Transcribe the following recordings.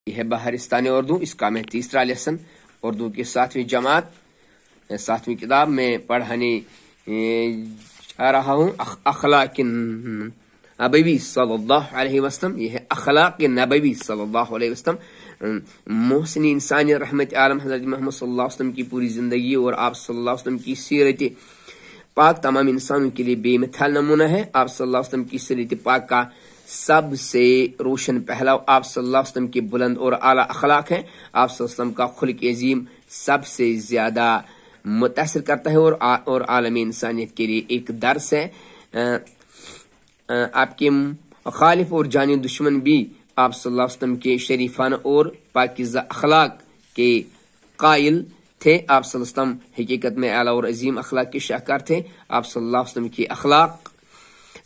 یہ ہے بہارستان اردو، اس کا میں تیسرا لیسن اردو کی 7ویں جماعت 7ویں کتاب میں پڑھانے جا رہا ہوں۔ اخلاق نبوی صلی اللہ علیہ وسلم، یہ ہے اخلاق نبوی صلی اللہ علیہ وسلم۔ محسن انسانی رحمت عالم حضرت محمد صلی اللہ علیہ وسلم کی پوری زندگی اور آپ صلی اللہ علیہ وسلم کی سیرت پاک تمام انسانوں کے لیے بے مثال نمونہ ہے۔ آپ صلی اللہ علیہ وسلم کی سیرت پاک کا سب سے روشن پہلا آپ صلی اللہ علیہ وسلم کے بلند اور اعلیٰ اخلاق ہیں۔ آپ صلی اللہ علیہ وسلم کا خلق عظیم سب سے زیادہ متاثر کرتا ہے اور عالم انسانیت کے لیے ایک درس ہے۔ آپ کے مخالف اور جانی دشمن بھی آپ صلی اللہ علیہ وسلم کے شریفانہ اور پاکیزہ اخلاق کے قائل تھے۔ آپ صلی اللہ علیہ وسلم حقیقت میں اعلیٰ اور عظیم اخلاق کے شاہکار تھے۔ آپ صلی اللہ علیہ وسلم کے اخلاق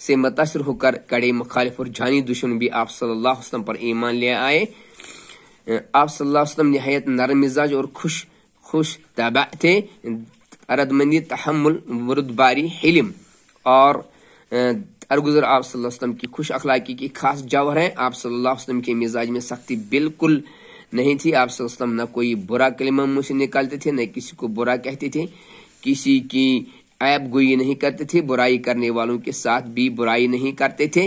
سے متاثر ہو کر کڑے مخالف اور جانی دشمن بھی آپ صلی اللہ علیہ وسلم پر ایمان لے آئے۔ آپ صلی اللہ علیہ وسلم نہایت نرم مزاج اور خوش طبع تھے۔ ردمندی، تحمل، بردباری، حلم اور درگزر آپ صلی اللہ علیہ وسلم کی خوش اخلاقی کی خاص جوہر ہیں۔ آپ صلی اللہ علیہ وسلم کے مزاج میں سختی بالکل نہیں تھی۔ آپ صلی اللہ علیہ وسلم نہ کوئی برا کلمہ منہ سے نکالتے تھے، نہ کسی کو برا کہتے تھے، کسی کی عیب گوئی نہیں کرتے تھے، برائی کرنے والوں کے ساتھ بھی برائی نہیں کرتے تھے۔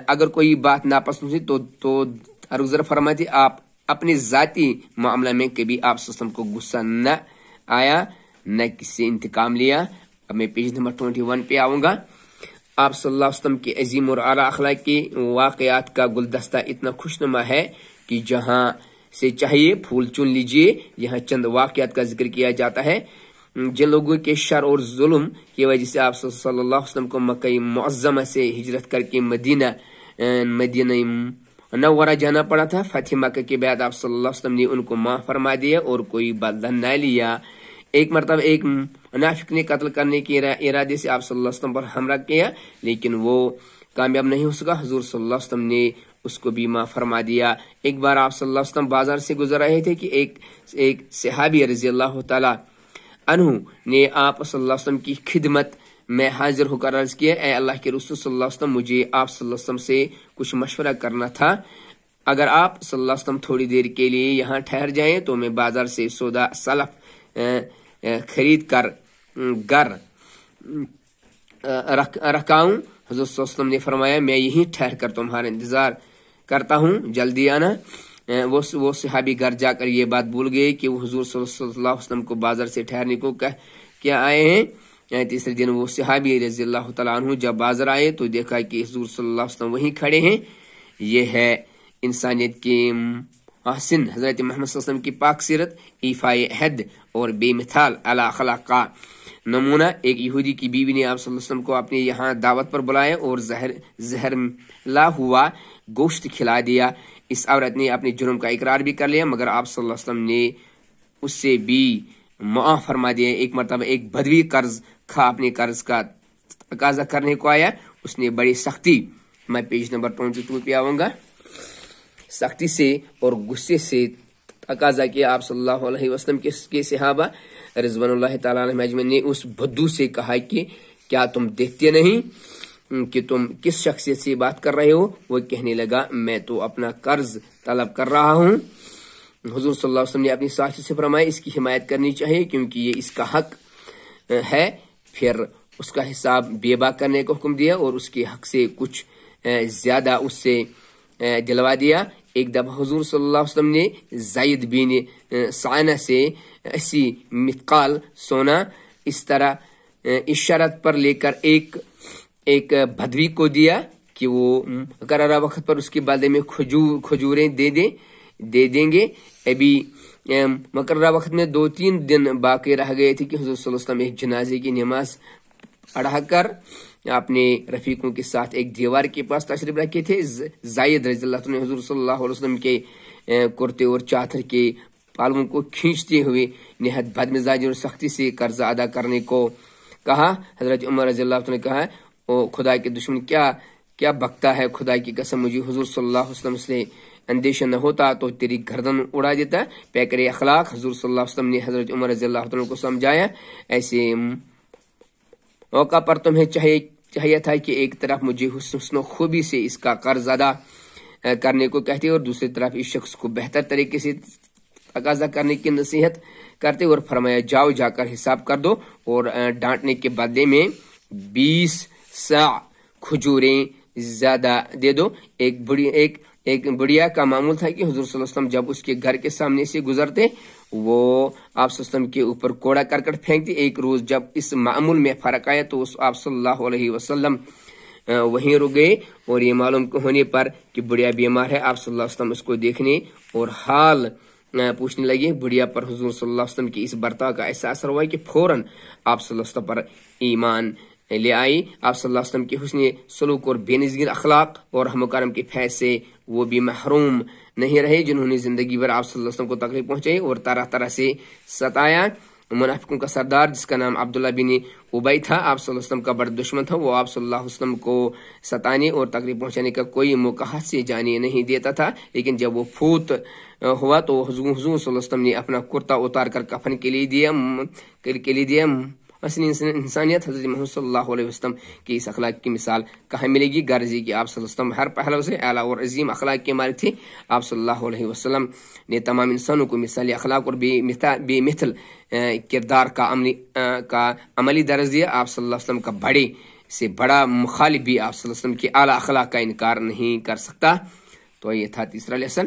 اگر کوئی بات ناپسند ہوتی تو درگزر فرماتے۔ آپ اپنے ذاتی معاملہ میں کبھی آپ صلی اللہ علیہ وسلم کو غصہ نہ آیا، نہ کسی انتقام لیا۔ اب میں پیج نمبر 21 پہ آؤں گا۔ آپ صلی اللہ علیہ وسلم کے عظیم اور اعلیٰ اخلاق کے واقعات کا گلدستہ اتنا خوشنما ہے کہ جہاں سے چاہیے پھول چن لیجئے۔ یہاں چند واقعات کا ذکر کیا جاتا ہے۔ جن لوگوں کے شر اور ظلم کی وجہ سے آپ صلی اللہ علیہ وسلم کو مکہ معظمہ سے ہجرت کر کے مدینہ منورہ جانا پڑا تھا، فتح مکہ کے بعد آپ صلی اللہ علیہ وسلم نے ان کو معاف فرما دیا اور کوئی بدلہ نہ لیا۔ ایک مرتبہ ایک منافق نے قتل کرنے کے ارادے سے آپ صلی اللہ علیہ وسلم پر حملہ کیا، لیکن وہ کامیاب نہیں ہو سکا۔ حضور صلی اللہ علیہ وسلم نے اس کو بھی معاف فرما دیا۔ ایک بار آپ صلی اللہ علیہ وسلم بازار سے گزر رہے تھے کہ ایک صحابی رضی اللہ تعالی عنہ نے آپ صلی اللہ علیہ وسلم کی خدمت میں حاضر ہو کر عرض کیا، اے اللہ کے رسول صلی اللہ علیہ وسلم، مجھے آپ صلی اللہ علیہ وسلم سے کچھ مشورہ کرنا تھا۔ اگر آپ صلی اللہ علیہ وسلم تھوڑی دیر کے لیے یہاں ٹھہر جائیں تو میں بازار سے سودا سلف خرید کر گھر رکھاؤں۔ حضور صلی اللہ علیہ وسلم نے فرمایا، میں یہیں ٹھہر کر تمہارا انتظار کرتا ہوں، جلدی آنا۔ وہ صحابی گھر جا کر یہ بات بھول گئے کہ وہ حضور صلی اللہ علیہ وسلم کو بازار سے ٹھہرنے کو کیا آئے ہیں۔ تیسرے دن وہ صحابی رضی اللہ تعالیٰ عنہ جب بازار آئے تو دیکھا کہ حضور صلی اللہ علیہ وسلم وہیں کھڑے ہیں۔ یہ ہے انسانیت کے محسن حضرت محمد صلی اللہ علیہ وسلم کی پاک سیرت، ایفائے عہد اور بے مثال اعلیٰ اخلاق کا نمونہ۔ ایک یہودی کی بیوی نے آپ صلی اللہ علیہ وسلم کو اپنے یہاں دعوت پر بلایا اور زہر ملا ہوا گوشت کھلا دیا۔ اس عورت نے اپنے جرم کا اقرار بھی کر لیا، مگر آپ صلی اللہ علیہ وسلم نے اس سے بھی معاف فرما دیا۔ ایک مرتبہ ایک بدوی قرض کھا اپنے قرض کا تقاضا کرنے کو آیا۔ اس نے بڑی سختی، میں پیج نمبر 22 پہ آؤں گا، سختی سے اور غصے سے تقاضا کیا۔ آپ صلی اللہ علیہ وسلم کے صحابہ رضوان اللہ تعالیٰ عنہم اجمعین نے اس بدو سے کہا کہ کیا تم دیکھتے نہیں کہ تم کس شخصیت سے بات کر رہے ہو؟ وہ کہنے لگا، میں تو اپنا قرض طلب کر رہا ہوں۔ حضور صلی اللہ علیہ وسلم نے اپنی ساتھی سے فرمایا، اس کی حمایت کرنی چاہیے کیونکہ یہ اس کا حق ہے۔ پھر اس کا حساب بے باک کرنے کا حکم دیا اور اس کے حق سے کچھ زیادہ اس سے دلوا دیا۔ ایک دفعہ حضور صلی اللہ علیہ وسلم نے زید بن سعنہ سے 80 مثقال سونا اس طرح اس شرط پر لے کر ایک بدوی کو دیا کہ وہ مقررہ وقت پر اس کے بدلے میں کھجوریں دے دیں گے۔ ابھی مقررہ وقت میں 2-3 دن باقی رہ گئے تھے کہ حضور صلی اللہ علیہ وسلم ایک جنازے کی نماز پڑھا کر اپنے رفیقوں کے ساتھ ایک دیوار کے پاس تشریف رکھے تھے۔ زید رضی اللہ عنہ نے حضور صلی اللہ علیہ وسلم کے کرتے اور چادر کے پالوں کو کھینچتے ہوئے نہایت بدمزاجی اور سختی سے قرض ادا کرنے کو کہا۔ حضرت عمر رضی اللہ عنہ نے کہا، او خدا کے دشمن، کیا بکتا ہے؟ خدا کی قسم مجھے حضور صلی اللہ علیہ وسلم سے اندیشہ نہ ہوتا تو تیری گردن اڑا دیتا۔ پیکر اخلاق حضور صلی اللہ علیہ وسلم نے حضرت عمر رضی اللہ عنہ کو سمجھایا، ایسے موقع پر تمہیں چاہیے تھا کہ ایک طرف مجھے حسن و خوبی سے اس کا قرض ادا کرنے کو کہتے اور دوسری طرف اس شخص کو بہتر طریقے سے تقاضا کرنے کی نصیحت کرتے اور فرمایا جاؤ جا کر حساب کر دو اور ڈانٹنے کے بدلے میں 20 سا کھجوریں زیادہ دے دو۔ ایک بڑھیا کا معمول تھا کہ حضور صلی اللہ علیہ وسلم جب اس کے گھر کے سامنے سے گزرتے وہ آپ صلی اللہ علیہ وسلم کے اوپر کوڑا کرکٹ پھینکتی۔ ایک روز جب اس معمول میں فرق آیا تو آپ صلی اللہ علیہ وسلم وہیں رک گئے اور یہ معلوم ہونے پر کہ بڑھیا بیمار ہے آپ صلی اللہ علیہ وسلم اس کو دیکھنے اور حال پوچھنے لگے۔ بڑھیا پر حضور صلی اللہ علیہ وسلم کی اس برتاؤ کا ایسا اثر ہوا کہ فوراً آپ صلی اللہ علیہ وسلم پر ایمان لے آئی۔ آپ صلی اللہ علیہ وسلم کے حسن سلوک اور بے نظیر اخلاق اور ہم و کرم کے فیض سے وہ بھی محروم نہیں رہے جنہوں نے زندگی بھر آپ صلی اللہ علیہ وسلم کو تکلیف پہنچائی اور طرح طرح سے ستایا۔ منافقوں کا سردار جس کا نام عبداللہ بن ابی تھا، آپ صلی اللہ علیہ وسلم کا بڑا دشمن تھا، وہ آپ صلی اللہ علیہ وسلم کو ستانے اور تکلیف پہنچانے کا کوئی موقع ہاتھ سے جانے نہیں دیتا تھا۔ لیکن جب وہ فوت ہوا تو حضور صلی اللہ علیہ وسلم نے اپنا کرتا اتار کر کفن کے لیے دیا۔ اصلی انسانیت حضرت محمد صلی اللہ علیہ وسلم کی اس اخلاق کی مثال کہاں ملے گی؟ غرض کہ آپ صلی اللہ علیہ وسلم ہر پہلو سے اعلیٰ اور عظیم اخلاق کے مالک تھے۔ آپ صلی اللہ علیہ وسلم نے تمام انسانوں کو مثالی اخلاق اور بے مثل کردار کا عملی درس دیا۔ آپ صلی اللہ علیہ وسلم کا بڑے سے بڑا مخالف بھی آپ صلی اللہ علیہ وسلم کے اعلیٰ اخلاق کا انکار نہیں کر سکتا۔ تو یہ تھا تیسرا لیسن۔